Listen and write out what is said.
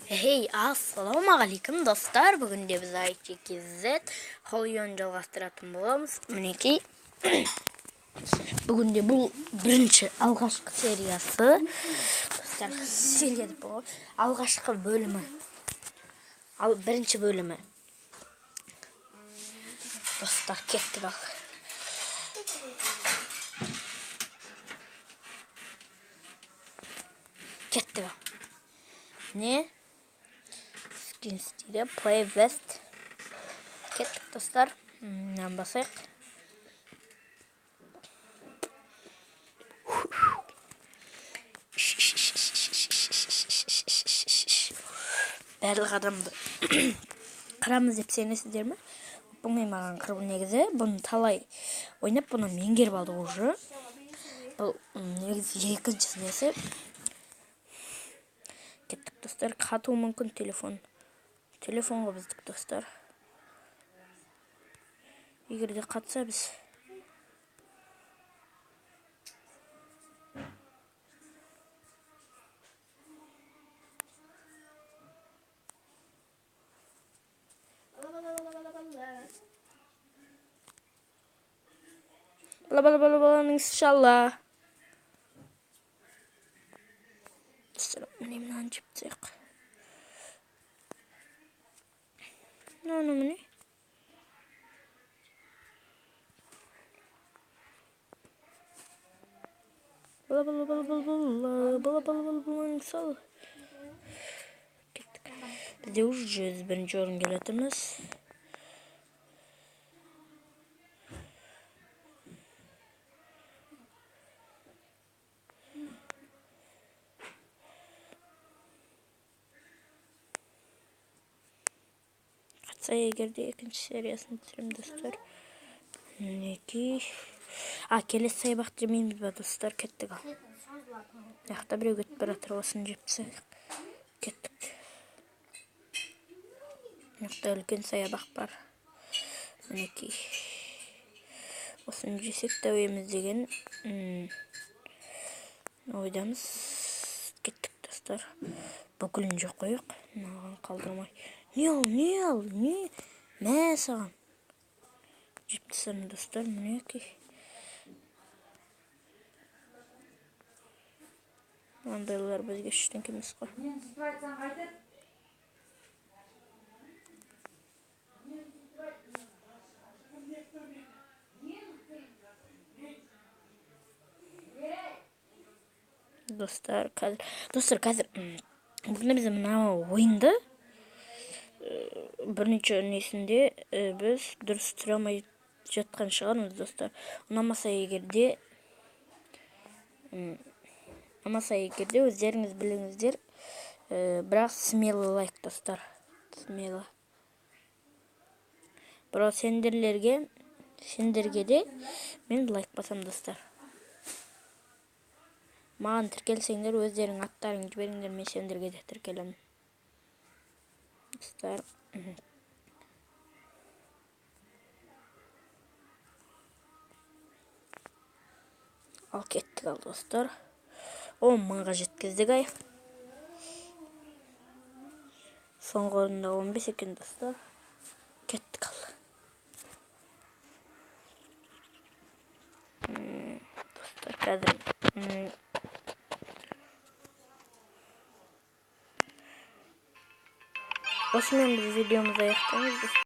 Hey, assalamu alaikum dostlar. Bugün de biz i8z Holyon жалғастыратын боламыз. Мінекей. Bugün de бұл бірінші алғашқы сериясы. Достар, серия деп болады. Алғашқы бөлімі. Бірінші бөлімі. Достар, кеттік ал. Кеттік ал. Ne? Stile Play West. Kettik dostlar. Basayıq. Барлық адамды қырамыз деп сенесіздер ме? Бұндай маған қыру негізі. Бұны талай ойнап, бұны меңгеріп алды уже. Бұл негізі екінші несі. Кеттік достар. Қатуы мүмкін телефонға біздік достар. Егер де қатса біз бала иншалла. Міне мынаны жеп тастайық. Мынаны міне. Бала иншалла. Кеттік. Бізде уже 101-ші орын келетіміз. Егерде екінші сериясын түсірем достар. Мінекей. Келесі саябақ демейміз ба достар, кеттік ал. Яқта біреу кетіп баратыр, осын жеп тастайық. Кеттік. Яқта үлкен саябақ бар. Мінекей. Осын жесек тәуеміз деген ойдамыз. Кеттік достар. Бүкілін жоқ қойық. Маған қалдырмай. Не ал? Мә саған. Жеп тастаймын достар, мінекей. Андайлар бізге ештеңе емес қой. Достар, қазір бүгін біз мына ойынды бірінші несінде біз дұрыс тұра алмай жатқан шығармыз достар. Ұнамаса егерде өздеріңіз біліңіздер. Бірақ смело лайк достар. Смело. Бірақ сендерге де мен лайк басам достар. Маған тіркелсеңдер, өздерің аттарың жіберіңдер, мен сендерге де тіркелемін. Достар. Ал кеттік ал достар. 10 мыңға жеткіздік ай. Соңғы орында 15 екен достар. Кеттік ал. Достар, қазір осымен біз видеомызды аяқтаймыз.